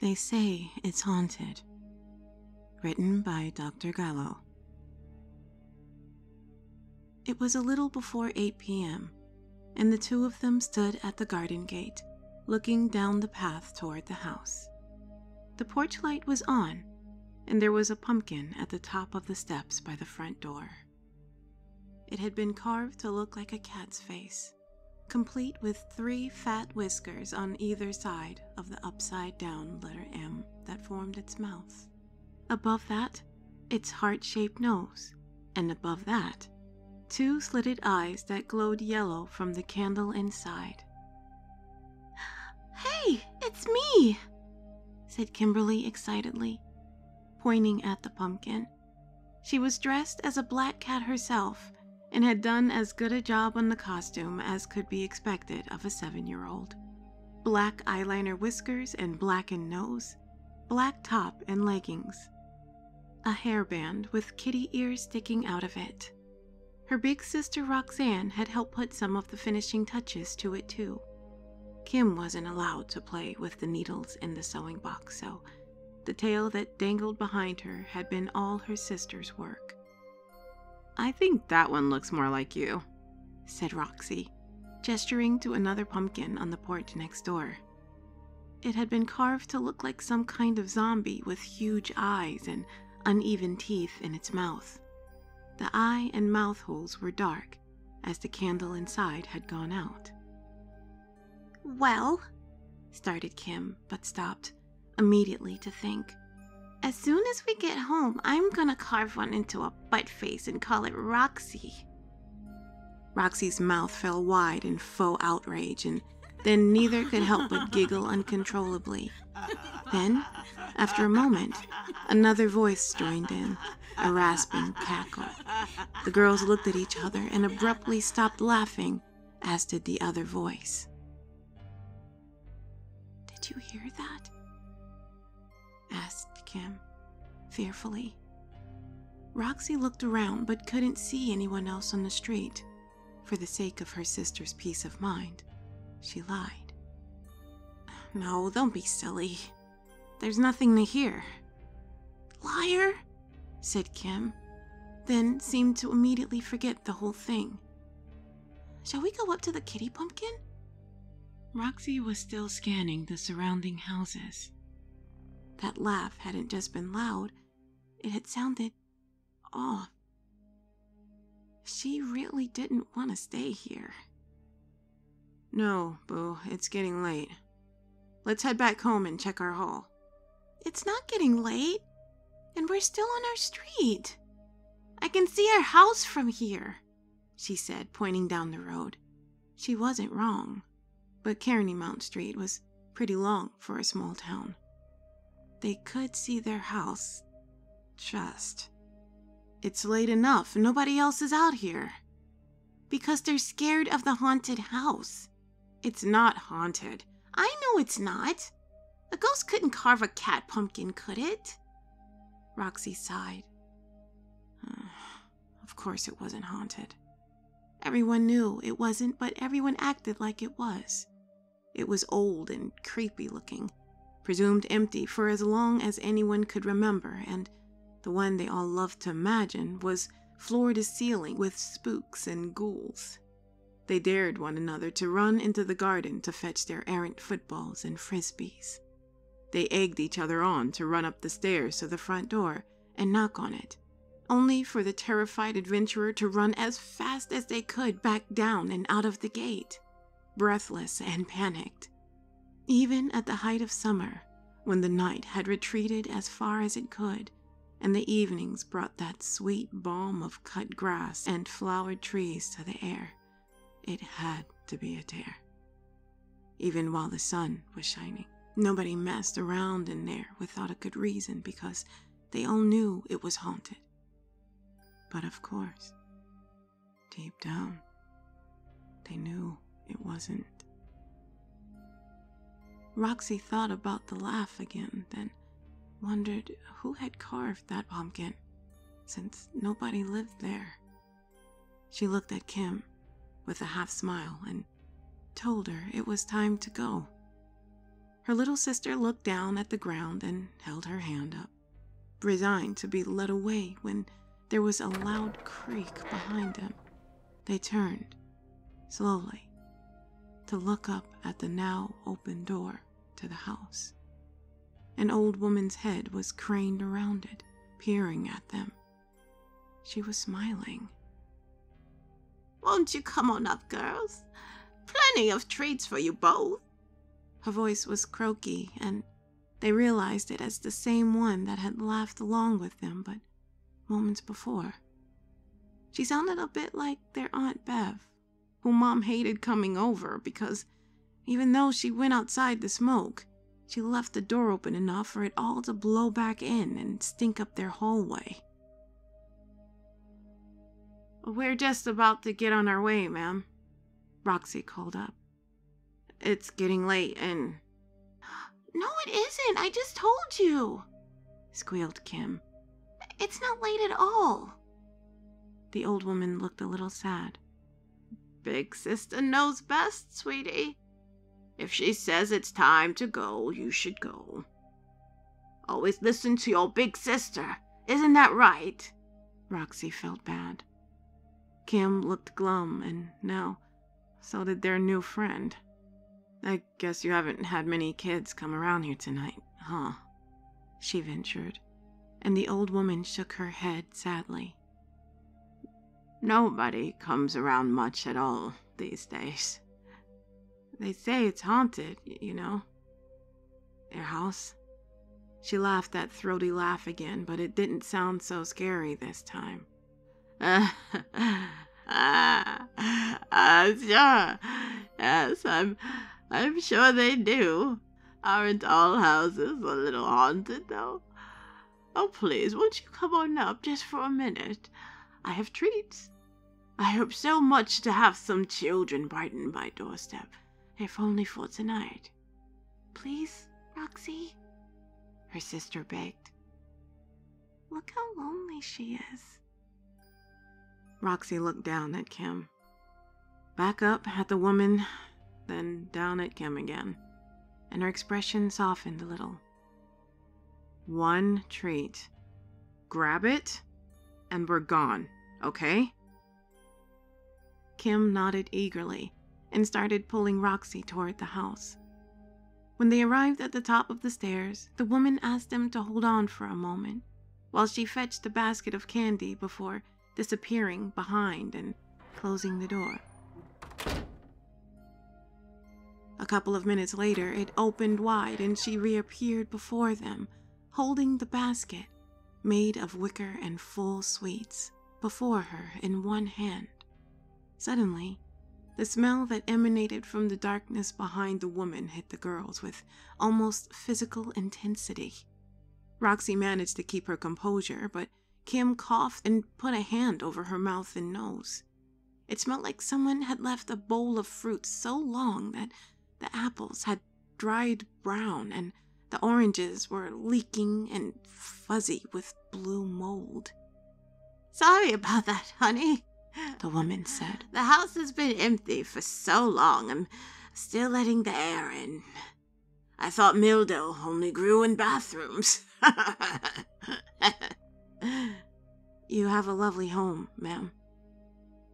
They Say It's Haunted. Written by Dr. Gallow. It was a little before 8 p.m., and the two of them stood at the garden gate, looking down the path toward the house. The porch light was on, and there was a pumpkin at the top of the steps by the front door. It had been carved to look like a cat's face, complete with 3 fat whiskers on either side of the upside-down letter M that formed its mouth. Above that, its heart-shaped nose, and above that, 2 slitted eyes that glowed yellow from the candle inside. "Hey, it's me!" said Kimberly excitedly, pointing at the pumpkin. She was dressed as a black cat herself, and had done as good a job on the costume as could be expected of a 7-year-old. Black eyeliner whiskers and blackened nose, black top and leggings, a hairband with kitty ears sticking out of it. Her big sister Roxanne had helped put some of the finishing touches to it too. Kim wasn't allowed to play with the needles in the sewing box, so the tail that dangled behind her had been all her sister's work. "I think that one looks more like you," said Roxy, gesturing to another pumpkin on the porch next door. It had been carved to look like some kind of zombie with huge eyes and uneven teeth in its mouth. The eye and mouth holes were dark, as the candle inside had gone out. "Well," started Kim, but stopped immediately to think. "As soon as we get home, I'm gonna carve one into a butt face and call it Roxy." Roxy's mouth fell wide in faux outrage, and then neither could help but giggle uncontrollably. Then, after a moment, another voice joined in, a rasping cackle. The girls looked at each other and abruptly stopped laughing, as did the other voice. "Did you hear that?" asked Kim, fearfully. Roxy looked around but couldn't see anyone else on the street. For the sake of her sister's peace of mind, she lied. "No, don't be silly. There's nothing to hear." "Liar," said Kim, then seemed to immediately forget the whole thing. "Shall we go up to the kitty pumpkin?" Roxy was still scanning the surrounding houses. That laugh hadn't just been loud, it had sounded off. She really didn't want to stay here. "No, Boo, it's getting late. Let's head back home and check our haul." "It's not getting late, and we're still on our street. I can see our house from here," she said, pointing down the road. She wasn't wrong, but Carneymount Street was pretty long for a small town. They could see their house, just. "It's late enough. Nobody else is out here." "Because they're scared of the haunted house." "It's not haunted." "I know it's not. A ghost couldn't carve a cat pumpkin, could it?" Roxy sighed. Of course it wasn't haunted. Everyone knew it wasn't, but everyone acted like it was. It was old and creepy looking, presumed empty for as long as anyone could remember, and the one they all loved to imagine was floor to ceiling with spooks and ghouls. They dared one another to run into the garden to fetch their errant footballs and frisbees. They egged each other on to run up the stairs to the front door and knock on it, only for the terrified adventurer to run as fast as they could back down and out of the gate, breathless and panicked. Even at the height of summer, when the night had retreated as far as it could, and the evenings brought that sweet balm of cut grass and flowered trees to the air, it had to be a dare. Even while the sun was shining, nobody messed around in there without a good reason, because they all knew it was haunted. But of course, deep down, they knew it wasn't. Roxy thought about the laugh again, then wondered who had carved that pumpkin, since nobody lived there. She looked at Kim with a half smile and told her it was time to go. Her little sister looked down at the ground and held her hand up, resigned to be led away when there was a loud creak behind them. They turned, slowly, to look up at the now open door to the house. An old woman's head was craned around it, peering at them. She was smiling. "Won't you come on up, girls? Plenty of treats for you both." Her voice was croaky, and they realized it as the same one that had laughed along with them but moments before. She sounded a bit like their Aunt Bev, who Mom hated coming over because even though she went outside to smoke, she left the door open enough for it all to blow back in and stink up their hallway. "We're just about to get on our way, ma'am," Roxy called up. "It's getting late and—" "No, it isn't. I just told you," squealed Kim. "It's not late at all." The old woman looked a little sad. "Big sister knows best, sweetie. If she says it's time to go, you should go. Always listen to your big sister. Isn't that right?" Roxy felt bad. Kim looked glum, and now so did their new friend. "I guess you haven't had many kids come around here tonight, huh?" she ventured, and the old woman shook her head sadly. "Nobody comes around much at all these days. They say it's haunted, you know. Their house." She laughed that throaty laugh again, but it didn't sound so scary this time. Sure. Yes, I'm sure they do. Aren't all houses a little haunted, though? Oh, please, won't you come on up just for a minute? I have treats. I hope so much to have some children brighten my doorstep, if only for tonight." "Please, Roxy," her sister begged. "Look how lonely she is." Roxy looked down at Kim, back up at the woman, then down at Kim again, and her expression softened a little. "One treat. Grab it, and we're gone, okay?" Kim nodded eagerly and started pulling Roxy toward the house. When they arrived at the top of the stairs, the woman asked them to hold on for a moment while she fetched a basket of candy before disappearing behind and closing the door. A couple of minutes later, it opened wide and she reappeared before them, holding the basket, made of wicker and full sweets, before her in one hand. Suddenly, the smell that emanated from the darkness behind the woman hit the girls with almost physical intensity. Roxy managed to keep her composure, but Kim coughed and put a hand over her mouth and nose. It smelled like someone had left a bowl of fruit so long that the apples had dried brown and the oranges were leaking and fuzzy with blue mold. "Sorry about that, honey," the woman said. "The house has been empty for so long, I'm still letting the air in. I thought mildew only grew in bathrooms." "You have a lovely home, ma'am,"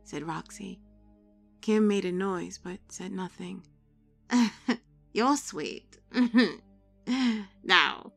said Roxy. Kim made a noise but said nothing. "You're sweet. Now,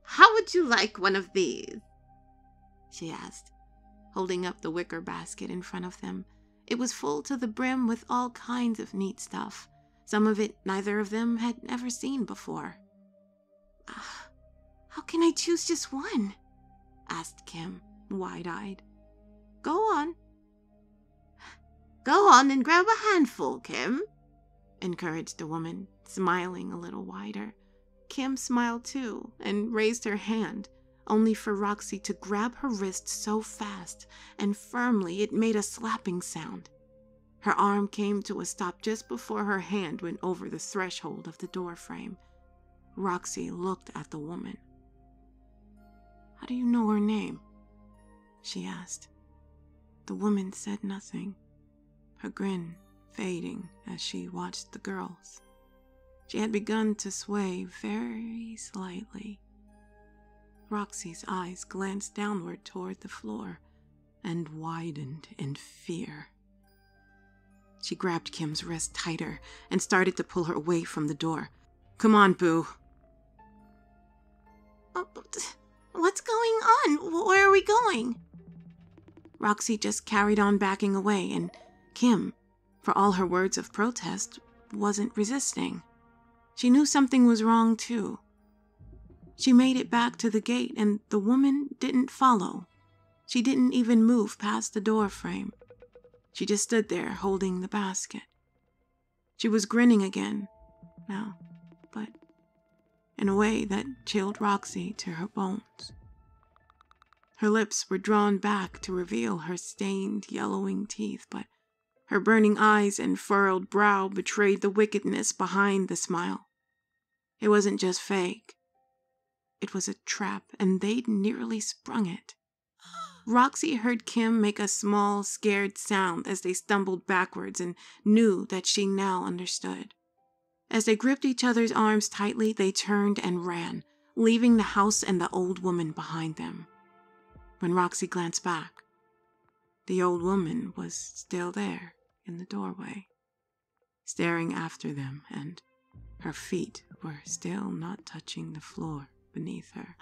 how would you like one of these?" she asked, holding up the wicker basket in front of them. It was full to the brim with all kinds of neat stuff. Some of it neither of them had ever seen before. "How can I choose just one?" asked Kim, wide-eyed. Go on and grab a handful, Kim," encouraged the woman, smiling a little wider. Kim smiled too and raised her hand, only for Roxy to grab her wrist so fast and firmly it made a slapping sound. Her arm came to a stop just before her hand went over the threshold of the door frame. Roxy looked at the woman. "How do you know her name?" she asked. The woman said nothing, her grin fading as she watched the girls. She had begun to sway very slightly. Roxy's eyes glanced downward toward the floor and widened in fear. She grabbed Kim's wrist tighter and started to pull her away from the door. "Come on, Boo." What's going on? Where are we going? Roxy just carried on backing away, and Kim, for all her words of protest, wasn't resisting. She knew something was wrong, too. She made it back to the gate, and the woman didn't follow. She didn't even move past the door frame. She just stood there holding the basket. She was grinning again now, but in a way that chilled Roxy to her bones. Her lips were drawn back to reveal her stained, yellowing teeth, but her burning eyes and furrowed brow betrayed the wickedness behind the smile. It wasn't just fake. It was a trap, and they'd nearly sprung it. Roxy heard Kim make a small, scared sound as they stumbled backwards and knew that she now understood. As they gripped each other's arms tightly, they turned and ran, leaving the house and the old woman behind them. When Roxy glanced back, the old woman was still there in the doorway, staring after them, and her feet were still not touching the floor beneath her.